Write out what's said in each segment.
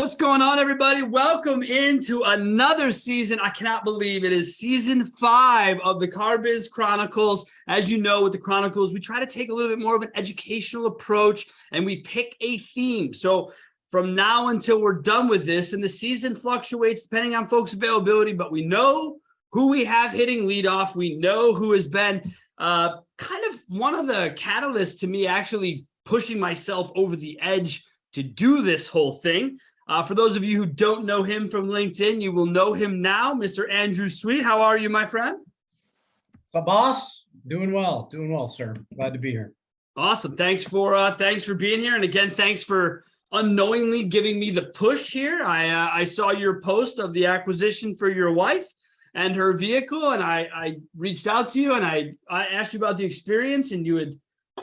What's going on, everybody? Welcome into another season. I cannot believe it is season 5 of the Car Biz Chronicles. As you know, with the Chronicles, we try to take a little bit more of an educational approach and we pick a theme. So from now until we're done with this, and the season fluctuates depending on folks' availability, but we know who we have hitting leadoff. We know who has been kind of one of the catalysts to me actually pushing myself over the edge to do this whole thing. For those of you who don't know him from LinkedIn, you will know him now. Mr. Andrew Sweet, how are you, my friend? So, boss, doing well, sir. Glad to be here. Awesome. Thanks for being here. And again, thanks for unknowingly giving me the push here. I saw your post of the acquisition for your wife and her vehicle, and I reached out to you and I asked you about the experience, and you had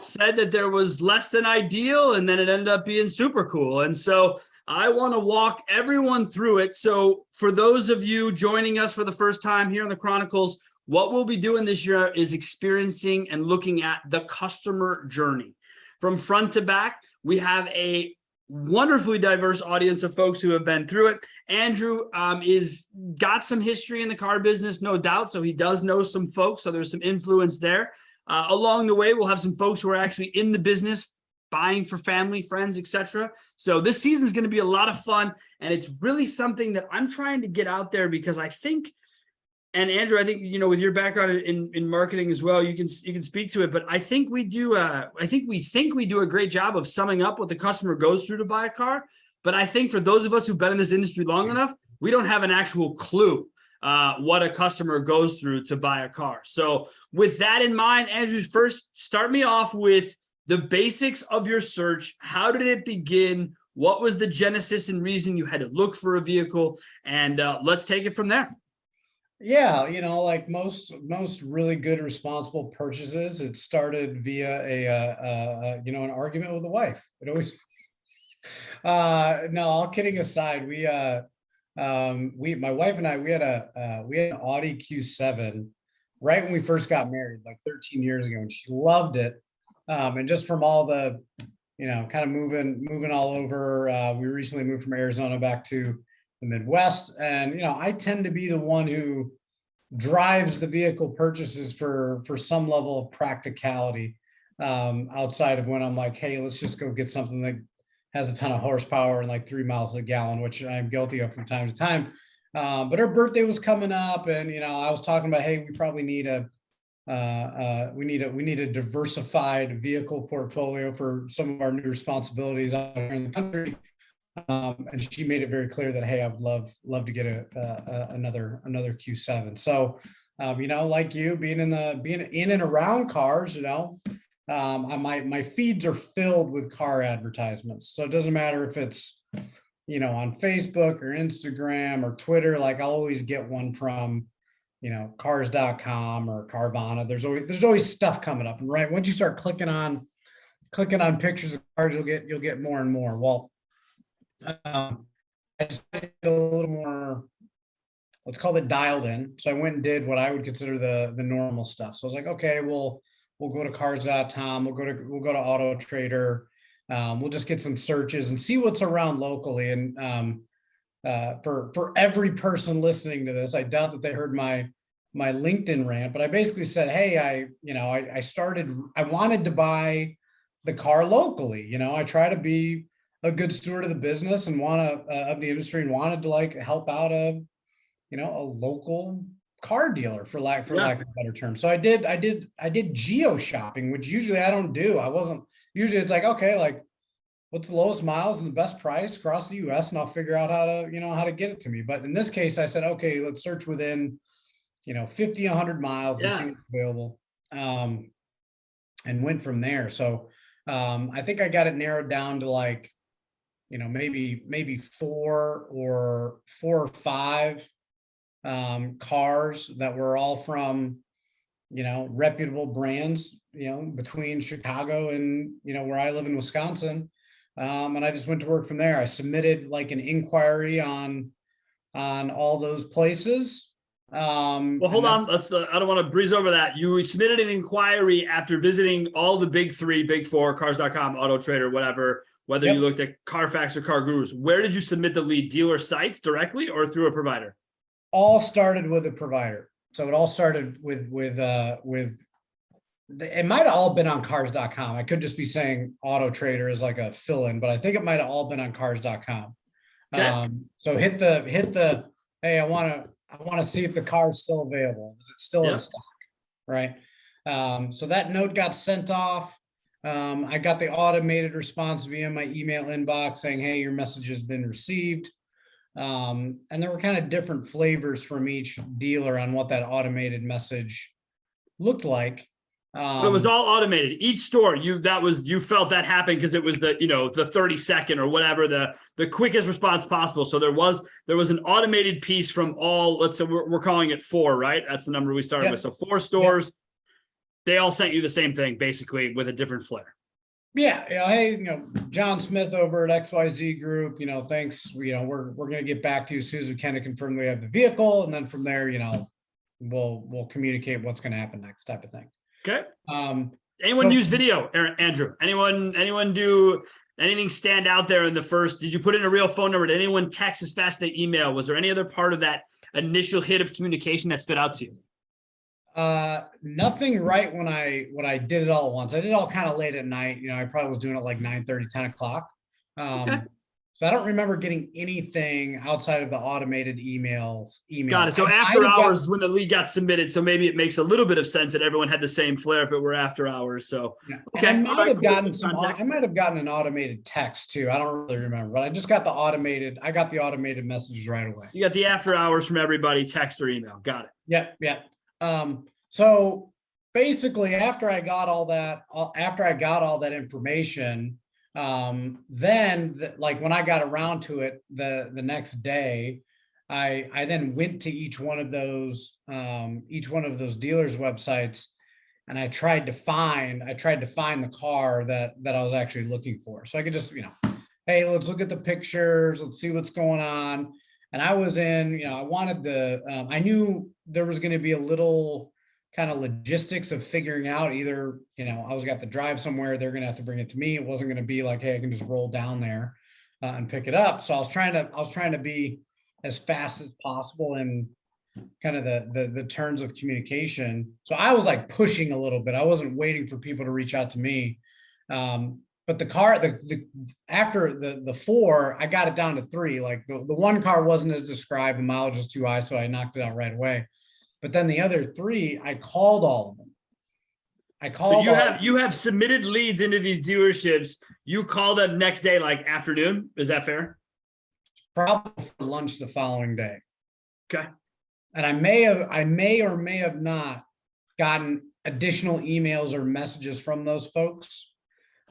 said that there was less than ideal, and then it ended up being super cool. And so I want to walk everyone through it. So for those of you joining us for the first time here in the Chronicles, what we'll be doing this year is experiencing and looking at the customer journey. From front to back, we have a wonderfully diverse audience of folks who have been through it. Andrew is got some history in the car business, no doubt. So he does know some folks. So there's some influence there. Along the way, we'll have some folks who are actually in the business, buying for family, friends, etc. So this season is going to be a lot of fun, and it's really something that I'm trying to get out there because I think, and Andrew, I think, you know, with your background in marketing as well, you can speak to it. But I think we do a great job of summing up what the customer goes through to buy a car. But I think for those of us who've been in this industry long enough, we don't have an actual clue what a customer goes through to buy a car. So with that in mind, Andrew, first start me off with the basics of your search. How did it begin? What was the genesis and reason you had to look for a vehicle? And let's take it from there. Yeah, you know, like most really good responsible purchases, it started via an argument with the wife. It always no, all kidding aside, my wife and I, we had an Audi Q7 right when we first got married, like 13 years ago, and she loved it. And just from all the, kind of moving all over, we recently moved from Arizona back to the Midwest. And, I tend to be the one who drives the vehicle purchases for some level of practicality, outside of when I'm like, hey, let's just go get something that has a ton of horsepower and like 3 miles a gallon, which I'm guilty of from time to time. But her birthday was coming up, and, I was talking about, hey, we probably need we need a diversified vehicle portfolio for some of our new responsibilities out here in the country. And she made it very clear that, hey, I would love to get another Q7. So, like you, being in and around cars, my feeds are filled with car advertisements. So it doesn't matter if it's, on Facebook or Instagram or Twitter. Like, I'll always get one from cars.com or Carvana. There's always stuff coming up. And right, once you start clicking on pictures of cars, you'll get more and more. Well, I decided to get a little more, let's call it dialed in. So I went and did what I would consider the normal stuff. So I was like, okay, we'll go to cars.com, we'll go to Auto Trader, we'll just get some searches and see what's around locally. And for every person listening to this, I doubt that they heard my LinkedIn rant, but I basically said, hey, I wanted to buy the car locally. I try to be a good steward of the business and of the industry, and wanted to like help out a local car dealer for lack of a better term. So I did geo shopping, which usually I don't do. Usually it's like, okay, like, what's the lowest miles and the best price across the US, and I'll figure out how to get it to me. But in this case, I said, okay, let's search within, 50, 100 miles and see what's available. And went from there. So I think I got it narrowed down to like, maybe four or five cars that were all from, reputable brands, between Chicago and, where I live in Wisconsin. And I just went to work from there. I submitted like an inquiry on all those places. Well, hold on. I don't want to breeze over that. You submitted an inquiry after visiting all the big 3, big 4, cars.com, Auto Trader, whatever, whether Yep. you looked at Carfax or Car Gurus. Where did you submit the lead? Dealer sites directly or through a provider? All started with a provider. So it all started with it might have all been on cars.com. I could just be saying Auto Trader is like a fill-in, but I think it might have all been on cars.com. Okay. So hit the, hey, I want to see if the car is still available. Is it still in Yep. stock? Right. So that note got sent off. I got the automated response via my email inbox saying, hey, your message has been received. And there were kind of different flavors from each dealer on what that automated message looked like. But it was all automated. Each store, you felt that happened because it was the 30-second or whatever, the quickest response possible. So there was an automated piece from all, let's say we're calling it 4, right? That's the number we started Yep. with. So 4 stores, they all sent you the same thing, basically, with a different flair. Yeah, hey, John Smith over at XYZ Group, thanks. We're gonna get back to you as soon as we can to confirm we have the vehicle, and then from there, we'll communicate what's gonna happen next, type of thing. Okay. so- Anyone use video, Andrew? Anyone do anything stand out there in the first? Did you put in a real phone number? Did anyone text as fast as they email? Was there any other part of that initial hit of communication that stood out to you? Nothing right when I did it all at once. I did it all kind of late at night. I probably was doing it like 9:30, 10 o'clock. Okay. So I don't remember getting anything outside of the automated email. Got it. So after hours is when the lead got submitted. So maybe it makes a little bit of sense that everyone had the same flair if it were after hours. So Yeah. okay. And I might have gotten context. I might have gotten an automated text too. I don't really remember, but I just got the automated messages right away. You got the after hours from everybody, text or email. Got it. Yep. Yep. So basically after I got all that information, then like when I got around to it the next day, I then went to each one of those dealers' websites, and I tried to find the car that I was actually looking for. So I could just, hey, let's look at the pictures, let's see what's going on. And I was in, I wanted I knew there was going to be a little kind of logistics of figuring out either, I was got to drive somewhere, they're going to have to bring it to me. It wasn't going to be like, hey, I can just roll down there and pick it up. So I was trying to be as fast as possible in kind of the terms of communication. So I was like pushing a little bit. I wasn't waiting for people to reach out to me. But the car, after the 4, I got it down to 3. Like the one car wasn't as described, the mileage was too high, so I knocked it out right away. But then the other 3, I called all of them. You have submitted leads into these dealerships. You call them next day, like afternoon. Is that fair? Probably for lunch the following day. Okay. And I may or may have not gotten additional emails or messages from those folks,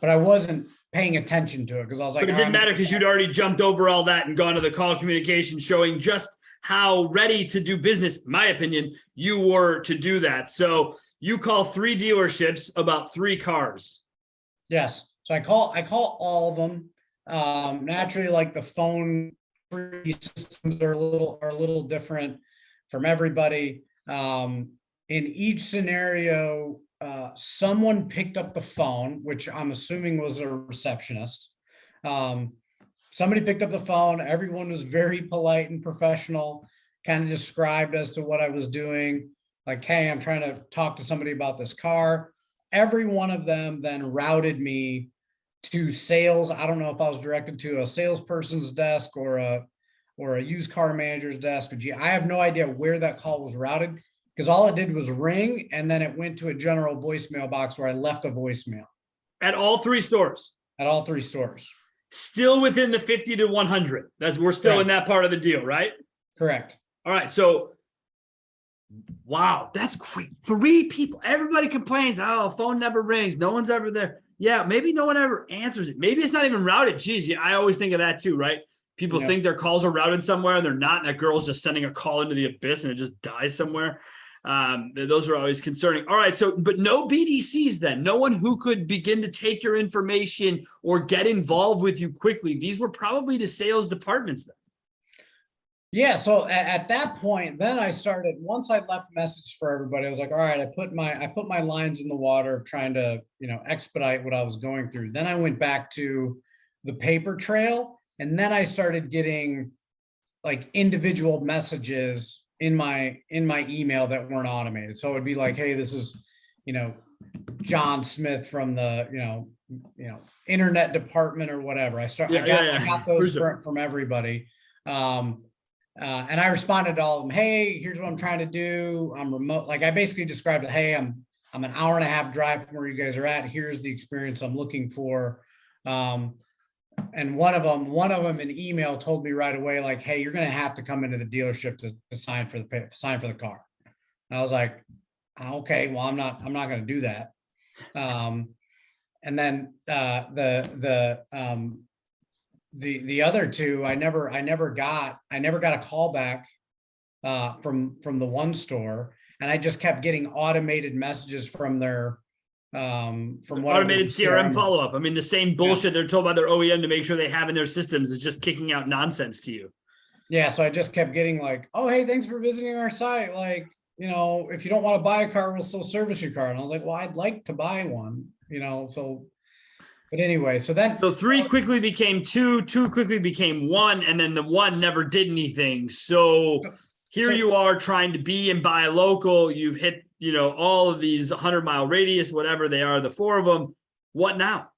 but I wasn't paying attention to it because I was like, but it didn't matter because you'd already jumped over all that and gone to the call communication, showing just how ready to do business, in my opinion, you were to do that. So you call 3 dealerships about 3 cars. Yes. So I call all of them. Naturally, like the phone systems are a little different from everybody. In each scenario, someone picked up the phone, which I'm assuming was a receptionist. Somebody picked up the phone. Everyone was very polite and professional, kind of described as to what I was doing. Like, hey, I'm trying to talk to somebody about this car. Every one of them then routed me to sales. I don't know if I was directed to a salesperson's desk or a used car manager's desk. I have no idea where that call was routed because all it did was ring and then it went to a general voicemail box where I left a voicemail. At all 3 stores? At all 3 stores. Still within the 50 to 100. We're still Correct. In that part of the deal, right? Correct. All right. So, wow, that's great. 3 people. Everybody complains, oh, phone never rings. No one's ever there. Yeah, maybe no one ever answers it. Maybe it's not even routed. Geez, I always think of that too, right? People think their calls are routed somewhere and they're not. And that girl's just sending a call into the abyss and it just dies somewhere. Those are always concerning. All right. So, but no BDCs then, no one who could begin to take your information or get involved with you quickly. These were probably the sales departments then. Yeah. So at that point, then I started, once I left message for everybody, I was like, all right, I put my lines in the water of trying to, expedite what I was going through. Then I went back to the paper trail. And then I started getting like individual messages in my email that weren't automated. So it'd be like, hey, this is, John Smith from the, internet department or whatever. I got those from everybody. And I responded to all of them. Hey, here's what I'm trying to do. I'm remote. Like I basically described it. Hey, I'm an hour and a half drive from where you guys are at. Here's the experience I'm looking for. And one of them in email told me right away, like, hey, you're going to have to come into the dealership to sign for the car. And I was like, okay, well, I'm not going to do that. And then the other two, I never got a call back from the one store, and I just kept getting automated messages from their from automated CRM follow-up. I mean, the same bullshit they're told by their OEM to make sure they have in their systems is just kicking out nonsense to you. Yeah, so I just kept getting like, oh, hey, thanks for visiting our site. Like, if you don't want to buy a car, we'll still service your car. And I was like, well, I'd like to buy one, so. But anyway, so 3 quickly became 2, 2 quickly became 1, and then the 1 never did anything. So here you are trying to be and buy local. You've hit, all of these 100-mile radius, whatever they are, the 4 of them. What now?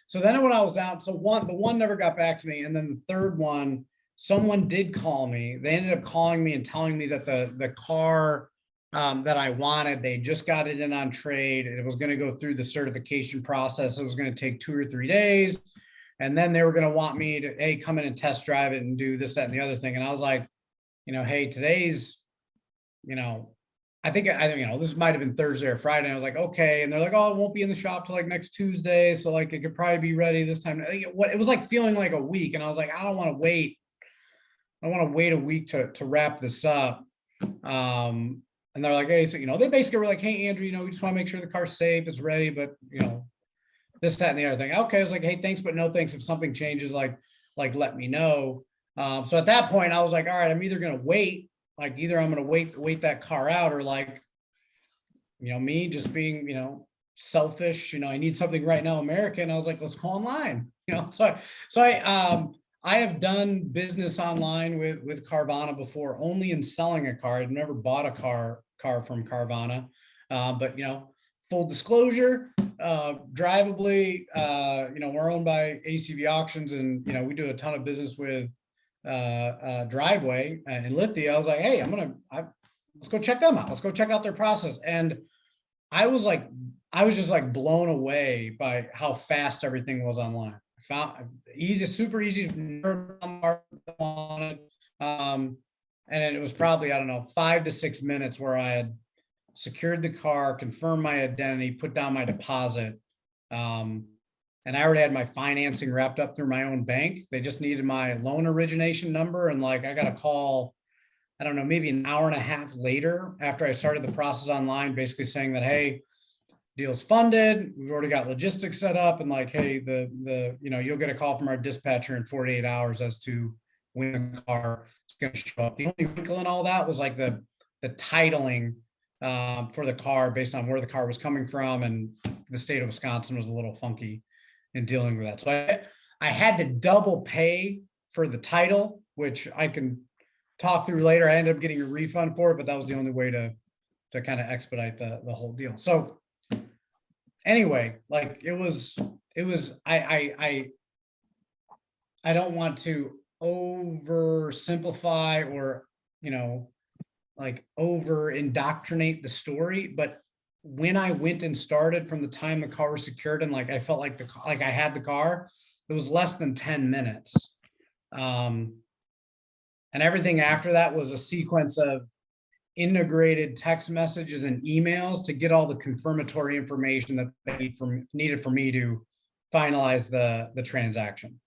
So then when I was down, the one never got back to me. And then the third one, someone did call me. They ended up calling me and telling me that the car that I wanted, they just got it in on trade. It was going to go through the certification process. It was going to take 2 or 3 days. And then they were going to want me to, hey, come in and test drive it and do this, that, and the other thing. And I was like, hey, today's, I think, this might've been Thursday or Friday. And I was like, okay. And they're like, oh, it won't be in the shop till like next Tuesday. So like, it could probably be ready this time. It was like feeling like a week. And I was like, I don't want to wait. I want to wait a week to wrap this up. And they're like, hey, so, they basically were like, hey, Andrew, we just want to make sure the car's safe, it's ready, but, this, that, and the other thing. Okay. I was like, hey, thanks, but no thanks. If something changes, like let me know. So at that point I was like, all right, I'm either going to wait, like either I'm going to wait that car out, or like, me just being, selfish, I need something right now, American. I was like, let's go online, so I have done business online with Carvana before, only in selling a car. I've never bought a car from Carvana, but full disclosure, drivably, we're owned by ACV Auctions, and we do a ton of business with Driveway in Lithia. I was like, hey, let's go check them out. Let's go check out their process. And I was just like blown away by how fast everything was online. Found easy, super easy on it. And it was probably, I don't know, 5 to 6 minutes where I had secured the car, confirmed my identity, put down my deposit. And I already had my financing wrapped up through my own bank. They just needed my loan origination number. And like, I got a call, I don't know, maybe an hour and a half later after I started the process online, basically saying that, hey, deal's funded. We've already got logistics set up, and like, hey, you'll get a call from our dispatcher in 48 hours as to when the car is going to show up. The only wrinkle in all that was like the titling for the car based on where the car was coming from, and the state of Wisconsin was a little funky in dealing with that. So I had to double pay for the title, which I can talk through later. I ended up getting a refund for it, but that was the only way to kind of expedite the whole deal. So anyway, like it was, I don't want to oversimplify or, like over indoctrinate the story, but when I went and started from the time the car was secured and like, I felt like I had the car, it was less than 10 minutes. And everything after that was a sequence of integrated text messages and emails to get all the confirmatory information that they needed for me to finalize the transaction.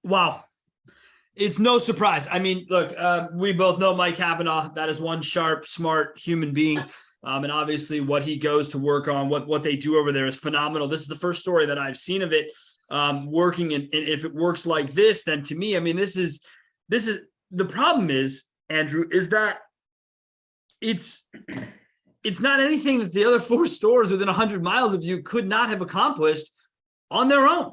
Wow. It's no surprise. I mean, look, we both know Mike Kavanaugh. That is one sharp, smart human being. And obviously what he goes to work on, what they do over there is phenomenal. This is the first story that I've seen of it working. And if it works like this, then to me, I mean, this is the problem is, Andrew, is that it's not anything that the other 4 stores within 100 miles of you could not have accomplished on their own.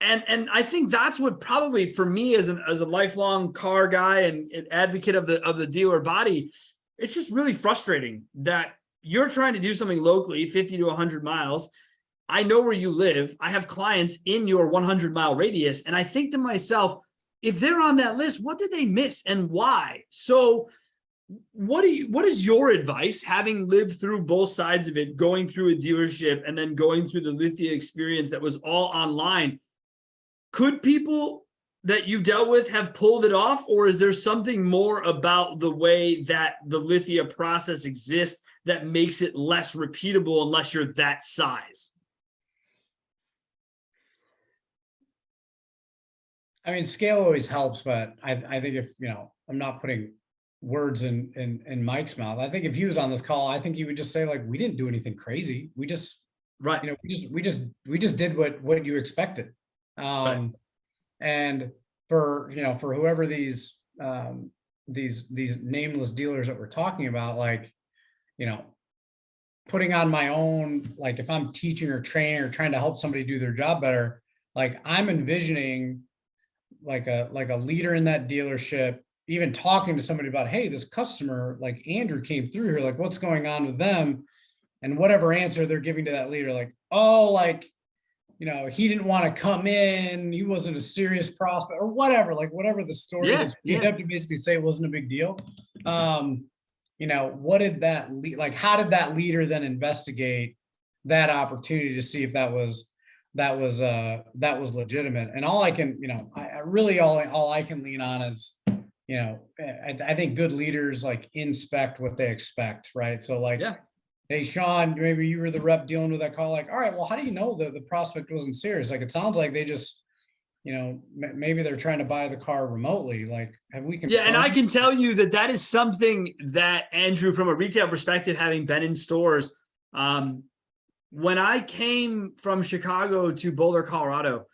And I think that's what probably for me as a lifelong car guy and an advocate of the dealer body, it's just really frustrating that you're trying to do something locally, 50 to 100 miles. I know where you live. I have clients in your 100-mile radius. And I think to myself, if they're on that list, what did they miss and why? So what is your advice, having lived through both sides of it, going through a dealership and then going through the Lithia experience that was all online? Could people that you dealt with have pulled it off, or is there something more about the way that the Lithia process exists that makes it less repeatable unless you're that size? I mean, scale always helps, but I think if, I'm not putting words in Mike's mouth. I think if he was on this call, I think he would just say, like, we didn't do anything crazy. We just, Right. we just did what you expected. Right. And for whoever these nameless dealers that we're talking about, like, putting on my own, like if I'm teaching or training or trying to help somebody do their job better, like I'm envisioning like a leader in that dealership, even talking to somebody about, hey, this customer, like Andrew came through here, like what's going on with them? And whatever answer they're giving to that leader, like, oh, like, he didn't want to come in, he wasn't a serious prospect or whatever, like whatever the story is, you have to basically say it wasn't a big deal. What did that like, how did that leader then investigate that opportunity to see if that was legitimate? And all I can, I really, all I can lean on is, I think good leaders like inspect what they expect, right? So like, hey, Sean, maybe you were the rep dealing with that call. Like, all right, well, how do you know that the prospect wasn't serious? Like, it sounds like they just, maybe they're trying to buy the car remotely. Like, have we confirmed? Yeah, and I can tell you that is something that, Andrew, from a retail perspective, having been in stores, when I came from Chicago to Boulder, Colorado,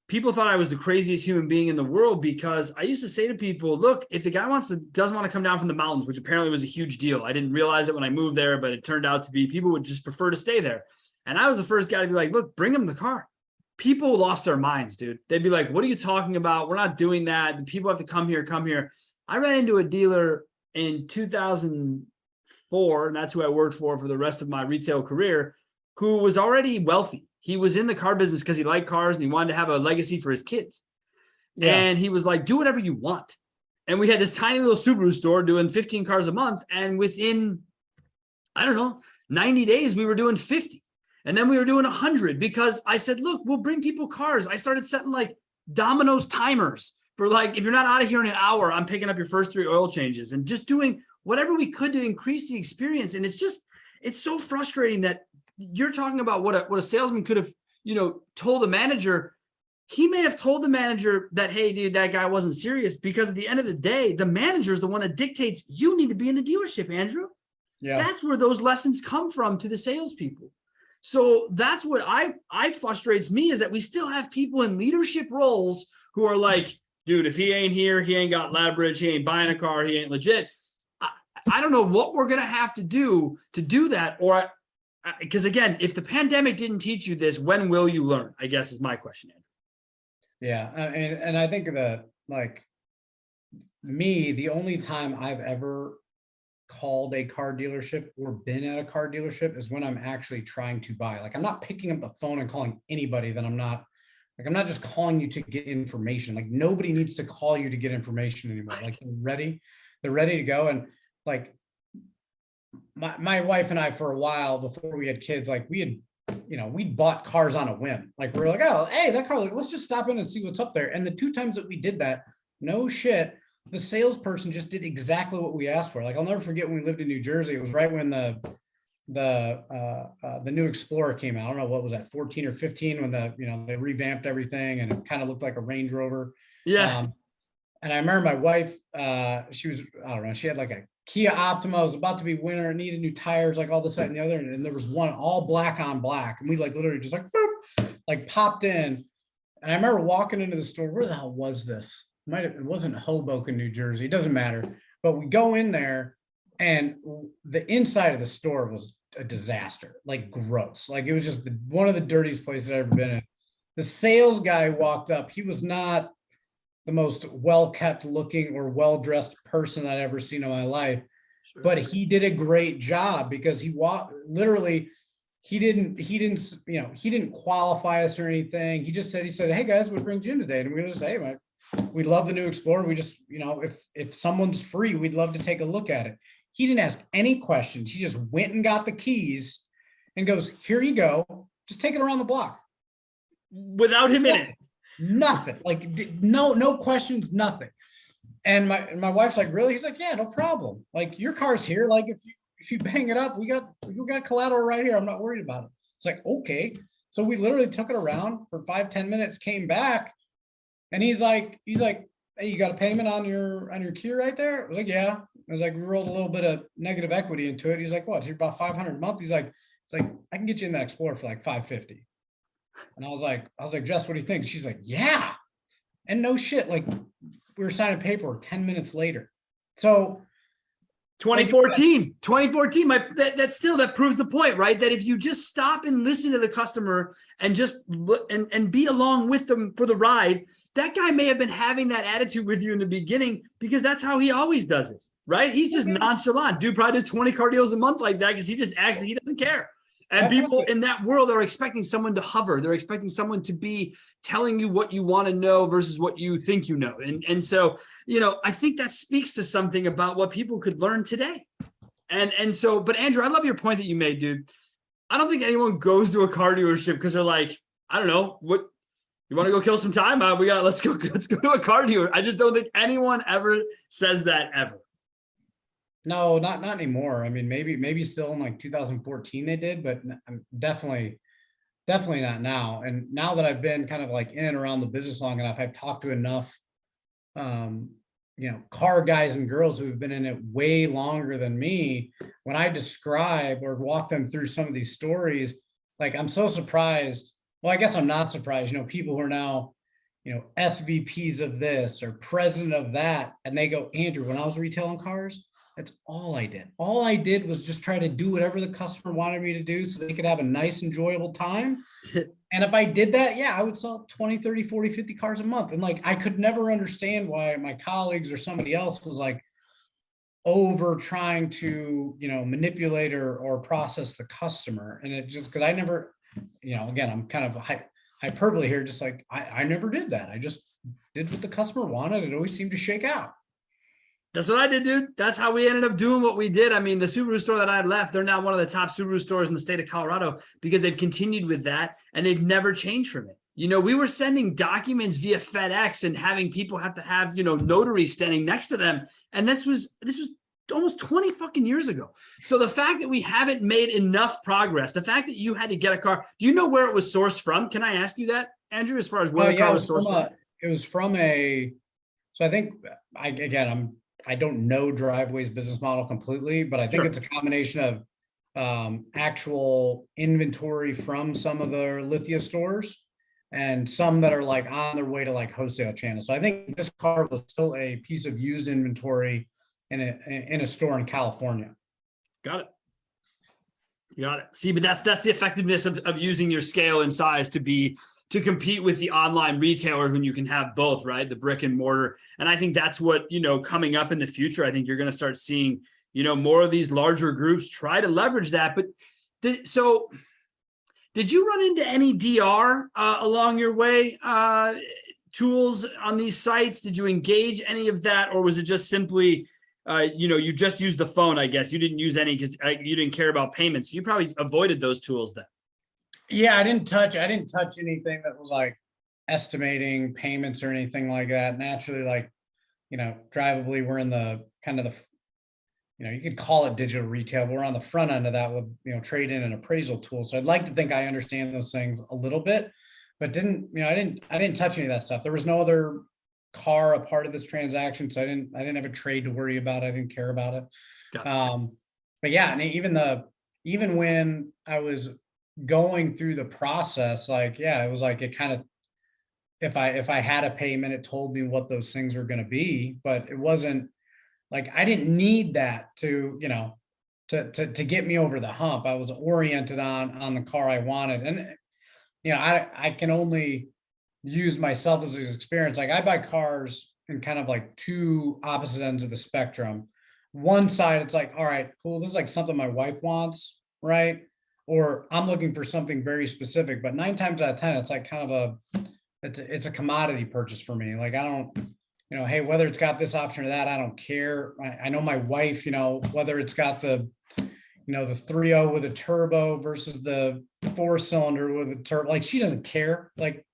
people thought I was the craziest human being in the world, because I used to say to people, look, if the guy doesn't want to come down from the mountains, which apparently was a huge deal. I didn't realize it when I moved there, but it turned out to be people would just prefer to stay there. And I was the first guy to be like, look, bring him the car. People lost their minds, dude. They'd be like, what are you talking about? We're not doing that. People have to come here, come here. I ran into a dealer in 2004, and that's who I worked for the rest of my retail career, who was already wealthy. He was in the car business because he liked cars and he wanted to have a legacy for his kids. Yeah. And he was like, do whatever you want. And we had this tiny little Subaru store doing 15 cars a month. And within, I don't know, 90 days, we were doing 50. And then we were doing 100, because I said, look, we'll bring people cars. I started setting like Domino's timers for like, if you're not out of here in an hour, I'm picking up your first 3 oil changes, and just doing whatever we could to increase the experience. And it's so frustrating that you're talking about what a salesman could have, told the manager. He may have told the manager that, hey, dude, that guy wasn't serious, because at the end of the day, the manager is the one that dictates you need to be in the dealership, Andrew. Yeah. That's where those lessons come from to the salespeople. So that's what I frustrates me, is that we still have people in leadership roles who are like, dude, if he ain't here, he ain't got leverage, he ain't buying a car, he ain't legit. I don't know what we're going to have to do that, or because again, if the pandemic didn't teach you this, when will you learn? I guess is my question, Andrew. Yeah, and I think that, like, me, the only time I've ever called a car dealership or been at a car dealership is when I'm actually trying to buy. Like, I'm not picking up the phone and calling anybody that I'm not just calling you to get information. Like, nobody needs to call you to get information anymore. Right. Like, they're ready to go. And like, my wife and I, for a while before we had kids, like we bought cars on a whim. Like, we're like, oh, hey, that car, like, let's just stop in and see what's up there. And the 2 times that we did that, no shit, the salesperson just did exactly what we asked for. Like, I'll never forget when we lived in New Jersey. It was right when the new Explorer came out. I don't know, what was that, 14 or 15, when they revamped everything and it kind of looked like a Range Rover. Yeah. And I remember my wife, she was, I don't know, she had like a Kia Optima. It was about to be winter, needed new tires, like all this, that, and the other. And there was one all black on black. And we like literally just like, boop, like popped in. And I remember walking into the store. Where the hell was this? It wasn't Hoboken, New Jersey. It doesn't matter. But we go in there, and the inside of the store was a disaster, like gross. Like, it was just one of the dirtiest places I've ever been in. the sales guy walked up. He was not the most well-kept looking or well-dressed person I'd ever seen in my life, Sure. but he did a great job because he walked literally. He didn't, he didn't qualify us or anything. He said, "Hey guys, what brings you in today?" And we just say, "Hey, man, we love the new Explorer. We just, if someone's free, we'd love to take a look at it." He didn't ask any questions. He just went and got the keys and goes, "Here you go. Just take it around the block." Without him in it. Nothing. Like no questions, nothing. And my wife's like, "Really?" He's like, "Yeah, no problem. Like your car's here. Like if you bang it up, we got collateral right here. I'm not worried about it." It's like, okay. So we literally took it around for 5-10 minutes, came back, and he's like, "Hey, you got a payment on your Kia right there?" I was like, "Yeah." I was like, "We rolled a little bit of negative equity into it." He's like, "What? It's about 500 a month." He's like, "I can get you in that Explorer for like 550." And I was like, "Jess, what do you think?" She's like, "Yeah." And no shit, like we were signing paperwork 10 minutes later. So 2014, that proves the point, right? That if you just stop and listen to the customer and just and be along with them for the ride, that guy may have been having that attitude with you in the beginning because that's how he always does it, right? He's just nonchalant. Dude probably does 20 car deals a month like that because he just acts like he doesn't care. And people in that world are expecting someone to hover. They're expecting someone to be telling you what you want to know versus what you think you know. And so, I think that speaks to something about what people could learn today. And so, but Andrew, I love your point that you made, dude. I don't think anyone goes to a car dealership because they're like, I don't know, what you want to go kill some time? Let's go to a car dealer. I just don't think anyone ever says that ever. No, not anymore. I mean, maybe still in like 2014 they did, but I'm definitely not now. And now that I've been kind of like in and around the business long enough, I've talked to enough, car guys and girls who have been in it way longer than me. When I describe or walk them through some of these stories, like I'm so surprised. Well, I guess I'm not surprised, people who are now, SVPs of this or president of that. And they go, "Andrew, when I was retailing cars, that's all I did. All I did was just try to do whatever the customer wanted me to do so they could have a nice, enjoyable time. And if I did that, yeah, I would sell 20, 30, 40, 50 cars a month." And like, I could never understand why my colleagues or somebody else was like over trying to, manipulate or process the customer. And it just, cause I never, again, I'm kind of hyperbole here. Just like, I never did that. I just did what the customer wanted. It always seemed to shake out. That's what I did, dude. That's how we ended up doing what we did. I mean, the Subaru store that I left, they're now one of the top Subaru stores in the state of Colorado because they've continued with that and they've never changed from it. We were sending documents via FedEx and having people have to have, notaries standing next to them. And this was almost 20 fucking years ago. So the fact that we haven't made enough progress, the fact that you had to get a car, do you know where it was sourced from? Can I ask you that, Andrew, as far as where the car was sourced from? It was from so I think I don't know Driveway's business model completely, but I think it's a combination of actual inventory from some of the Lithia stores and some that are like on their way to like wholesale channels. So I think this car was still a piece of used inventory in a store in California. Got it. See, but that's the effectiveness of using your scale and size to compete with the online retailers when you can have both, right? The brick and mortar. And I think that's what, coming up in the future, I think you're going to start seeing, more of these larger groups try to leverage that. But so did you run into any DR along your way, tools on these sites? Did you engage any of that? Or was it just simply, you just used the phone, I guess. You didn't use any because you didn't care about payments. You probably avoided those tools then. Yeah, I didn't touch anything that was like estimating payments or anything like that. Naturally, like, Drivably, we're in the kind of you could call it digital retail, but we're on the front end of that with, trade in and appraisal tools. So I'd like to think I understand those things a little bit, but I didn't touch any of that stuff. There was no other car a part of this transaction. So I didn't have a trade to worry about. I didn't care about it. But yeah, and even when I was going through the process, like, yeah, it was like, it kind of, if I had a payment, it told me what those things were going to be, but it wasn't like, I didn't need that to, to get me over the hump. I was oriented on the car I wanted. And, I can only use myself as an experience. Like I buy cars in kind of like two opposite ends of the spectrum. One side, it's like, all right, cool. This is like something my wife wants, right? Or I'm looking for something very specific, but 9 times out of 10, it's like kind of it's a commodity purchase for me. Like I don't, hey, whether it's got this option or that, I don't care. I know my wife, whether it's got the 3.0 with a turbo versus the 4-cylinder with a turbo, like she doesn't care. Like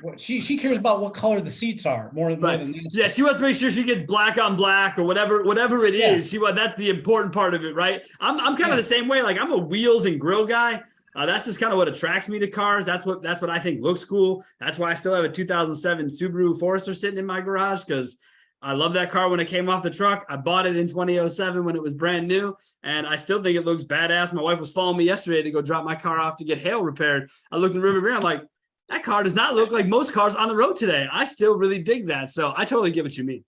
what she cares about what color the seats are more than that. Yeah, she wants to make sure she gets black on black or whatever it is. That's the important part of it, right? I'm kind of the same way. Like I'm a wheels and grill guy. That's just kind of what attracts me to cars. That's what I think looks cool. That's why I still have a 2007 Subaru Forester sitting in my garage, because I love that car when it came off the truck. I bought it in 2007 when it was brand new, and I still think it looks badass. My wife was following me yesterday to go drop my car off to get hail repaired. I looked in the river mirror. I'm like, that car does not look like most cars on the road today. I still really dig that. So I totally get what you mean.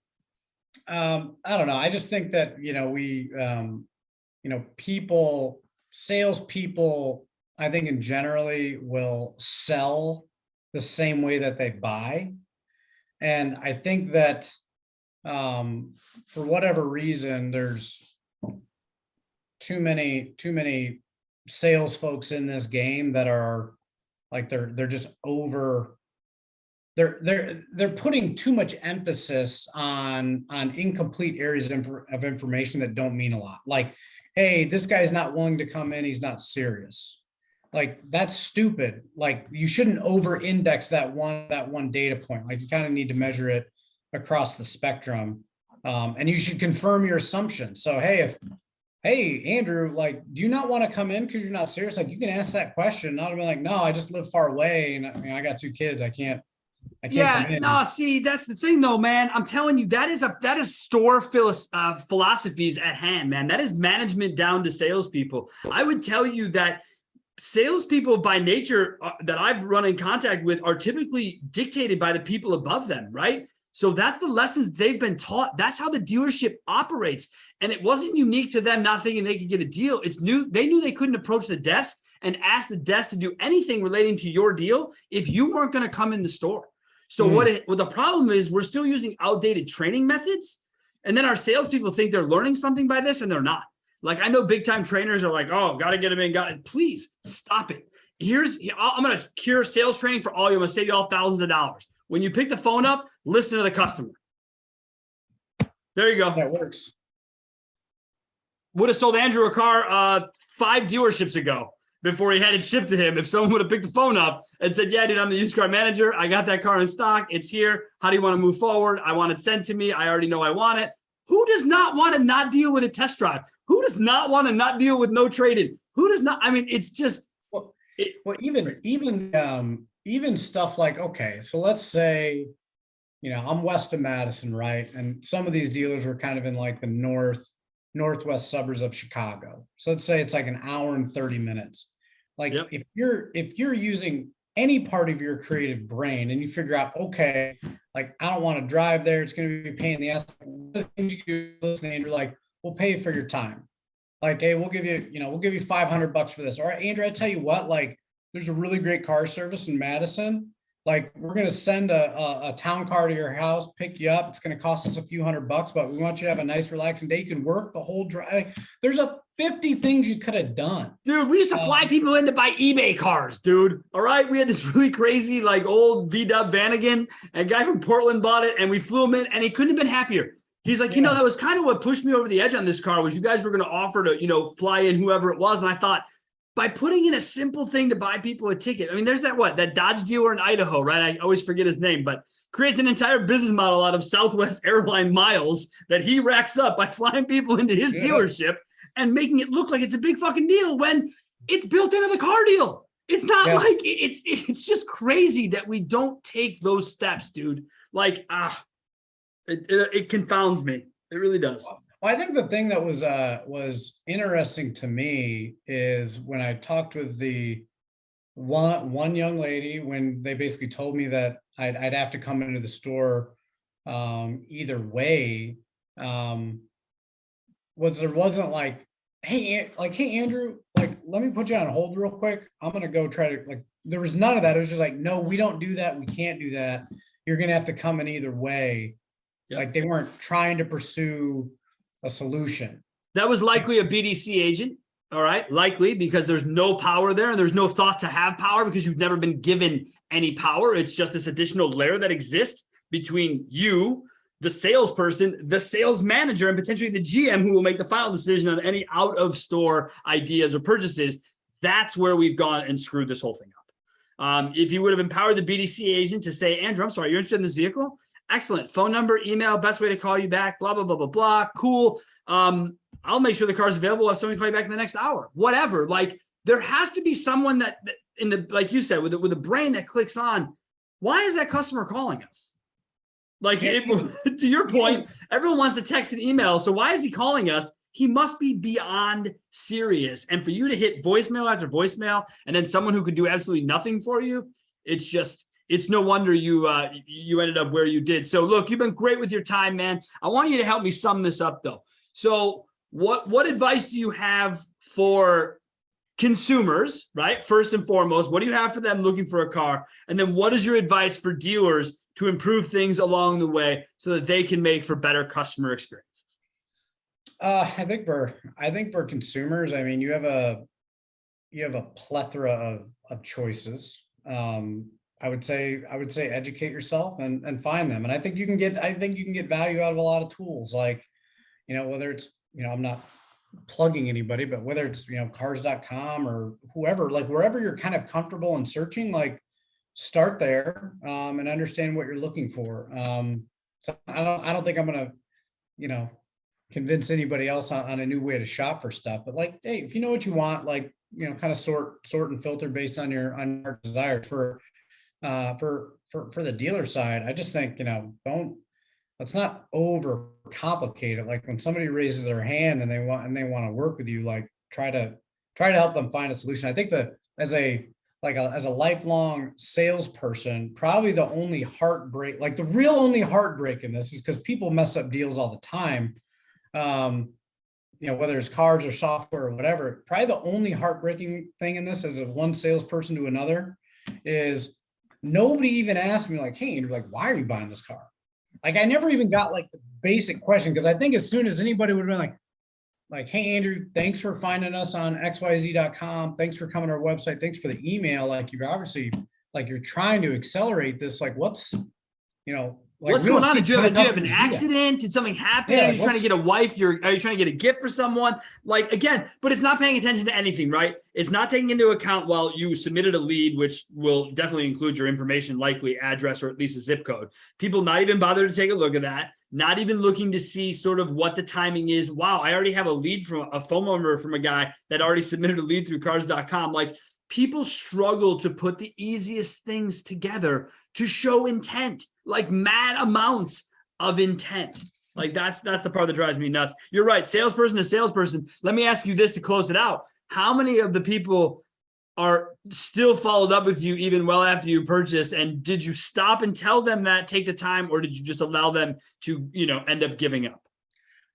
I don't know. I just think that, salespeople, I think in generally will sell the same way that they buy. And I think that for whatever reason, there's too many sales folks in this game that are like, they're just over, they're putting too much emphasis on incomplete areas of information that don't mean a lot. Like, hey, this guy's not willing to come in, he's not serious. Like that's stupid. Like you shouldn't over index that one data point. Like you kind of need to measure it across the spectrum. And you should confirm your assumptions. So, hey, Andrew, like, do you not want to come in because you're not serious? Like you can ask that question, not be like, no, I just live far away and I got 2 kids. I can't Yeah, come in. no, see, that's the thing though, man. I'm telling you, that is store philosophies at hand, man. That is management down to salespeople. I would tell you that salespeople by nature that I've run in contact with are typically dictated by the people above them, right? So that's the lessons they've been taught. That's how the dealership operates. And it wasn't unique to them not thinking they could get a deal. They knew they couldn't approach the desk and ask the desk to do anything relating to your deal if you weren't going to come in the store. So what the problem is, we're still using outdated training methods. And then our salespeople think they're learning something by this, and they're not. Like I know big time trainers are like, oh, got to get them in. Please stop it. I'm going to cure sales training for all you. I'm going to save you all thousands of dollars. When you pick the phone up, listen to the customer. There you go. That works. Would have sold Andrew a car 5 dealerships ago before he had it shipped to him. If someone would have picked the phone up and said, yeah, dude, I'm the used car manager. I got that car in stock. It's here. How do you want to move forward? I want it sent to me. I already know I want it. Who does not want to not deal with a test drive? Who does not want to not deal with no trade-in? Who does not? I mean, it's just. Even stuff like, okay, so let's say, I'm west of Madison, right? And some of these dealers were kind of in like the northwest suburbs of Chicago. So let's say it's like an hour and 30 minutes. Like if you're using any part of your creative brain and you figure out, okay, like I don't want to drive there, it's going to be a pain in the ass. The things you do, listen, Andrew, like we'll pay for your time. Like, hey, we'll give you $500 for this. All right, Andrew, I tell you what, like there's a really great car service in Madison. Like we're going to send a town car to your house, pick you up. It's going to cost us a few $100, but we want you to have a nice relaxing day. You can work the whole drive. There's 50 things you could have done. Dude, we used to fly people in to buy eBay cars, dude. All right. We had this really crazy, like old VW Vanagon. A guy from Portland bought it and we flew him in and he couldn't have been happier. He's like, that was kind of what pushed me over the edge on this car was you guys were going to offer to, fly in whoever it was. And I thought, by putting in a simple thing to buy people a ticket. I mean, there's that Dodge dealer in Idaho, right? I always forget his name, but creates an entire business model out of Southwest airline miles that he racks up by flying people into his dealership and making it look like it's a big fucking deal when it's built into the car deal. It's not like it's just crazy that we don't take those steps, dude. Like, it confounds me. It really does. Well, I think the thing that was interesting to me is when I talked with the one young lady, when they basically told me that I'd have to come into the store either way, was there wasn't like, hey Andrew, like let me put you on hold real quick. I'm going to go try to like, there was none of that. It was just like, no, we don't do that. We can't do that. You're going to have to come in either way. Yep. Like they weren't trying to pursue a solution. That was likely a BDC agent. All right. Likely because there's no power there and there's no thought to have power because you've never been given any power. It's just this additional layer that exists between you, the salesperson, the sales manager, and potentially the GM who will make the final decision on any out of store ideas or purchases. That's where we've gone and screwed this whole thing up. If you would have empowered the BDC agent to say, Andrew, I'm sorry, you're interested in this vehicle? Excellent. Phone number, email, best way to call you back, blah, blah, blah, blah, blah. Cool. I'll make sure the car's available if somebody call you back in the next hour, whatever. Like there has to be someone that in the, like you said, with a brain that clicks on, why is that customer calling us? Like to your point, everyone wants to text and email. So why is he calling us? He must be beyond serious. And for you to hit voicemail after voicemail, and then someone who could do absolutely nothing for you, it's no wonder you ended up where you did. So look, you've been great with your time, man. I want you to help me sum this up though. So what advice do you have for consumers, right? First and foremost, what do you have for them looking for a car? And then what is your advice for dealers to improve things along the way so that they can make for better customer experiences? I think for consumers, I mean, you have a plethora of choices. I would say educate yourself and find them. And I think you can get value out of a lot of tools, like, whether it's, I'm not plugging anybody, but whether it's, cars.com or whoever, like wherever you're kind of comfortable in searching, like start there, and understand what you're looking for. So I don't think I'm going to, convince anybody else on a new way to shop for stuff, but like, hey, if you know what you want, like, kind of sort and filter based on your desire for the dealer side. I just think, let's not over complicate it. Like when somebody raises their hand and they want to work with you, like try to help them find a solution. I think that as a lifelong salesperson, probably the only heartbreak, like the real only heartbreak in this is because people mess up deals all the time. Whether it's cars or software or whatever, probably the only heartbreaking thing in this as a one salesperson to another is nobody even asked me like, hey, Andrew, like, why are you buying this car? Like, I never even got like the basic question. Cause I think as soon as anybody would have been like, hey, Andrew, thanks for finding us on xyz.com. Thanks for coming to our website. Thanks for the email. Like you're obviously like, you're trying to accelerate this. Like what's going on? Did you have an accident? Did something happen? Yeah, are you trying to get a wife? Are you trying to get a gift for someone? Like, again, but it's not paying attention to anything, right? It's not taking into account, well, you submitted a lead, which will definitely include your information, likely address, or at least a zip code. People not even bother to take a look at that. Not even looking to see sort of what the timing is. Wow, I already have a lead from a phone number from a guy that already submitted a lead through cars.com. Like people struggle to put the easiest things together to show intent, like mad amounts of intent. Like that's the part that drives me nuts. You're right. Salesperson to salesperson. Let me ask you this to close it out. How many of the people are still followed up with you even well after you purchased? And did you stop and tell them that, take the time, or did you just allow them to, end up giving up?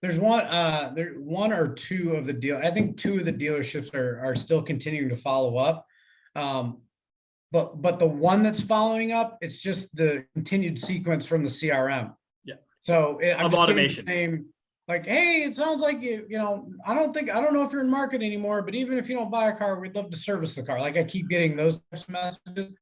There's one or two of the deal. I think two of the dealerships are still continuing to follow up. But the one that's following up, it's just the continued sequence from the CRM. Yeah. So I'm just automation. The same, like, hey, it sounds like I don't know if you're in market anymore, but even if you don't buy a car, we'd love to service the car. Like I keep getting those types of messages.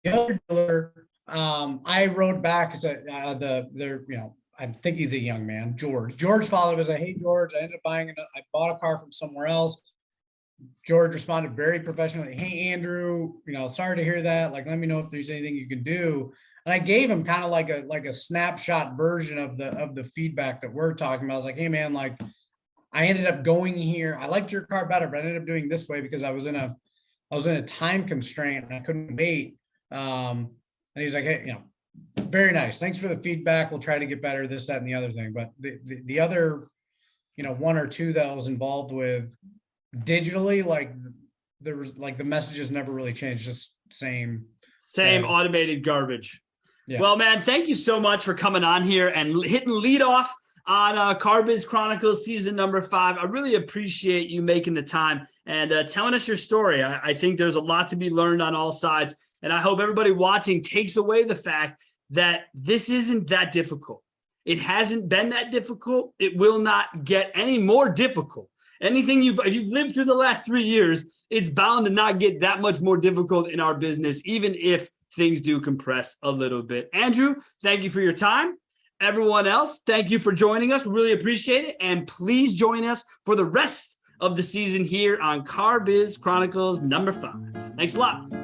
The other dealer, I wrote back as I think he's a young man, George. George followed as hey, George, I ended up I bought a car from somewhere else. George responded very professionally. Hey, Andrew, sorry to hear that. Like, let me know if there's anything you can do. And I gave him kind of like a snapshot version of the feedback that we're talking about. I was like, hey man, like I ended up going here. I liked your car better, but I ended up doing this way because I was in a time constraint and I couldn't wait. And he's like, hey, very nice. Thanks for the feedback. We'll try to get better, this, that, and the other thing. But the other, one or two that I was involved with digitally, like there was like the messages never really changed, just same automated garbage. Yeah. Well, man, thank you so much for coming on here and hitting lead off on Car Biz Chronicles season number 5. I really appreciate you making the time and telling us your story. I think there's a lot to be learned on all sides. And I hope everybody watching takes away the fact that this isn't that difficult. It hasn't been that difficult. It will not get any more difficult. Anything if you've lived through the last 3 years, it's bound to not get that much more difficult in our business, even if things do compress a little bit. Andrew, thank you for your time. Everyone else, thank you for joining us. We really appreciate it. And please join us for the rest of the season here on Car Biz Chronicles #5. Thanks a lot.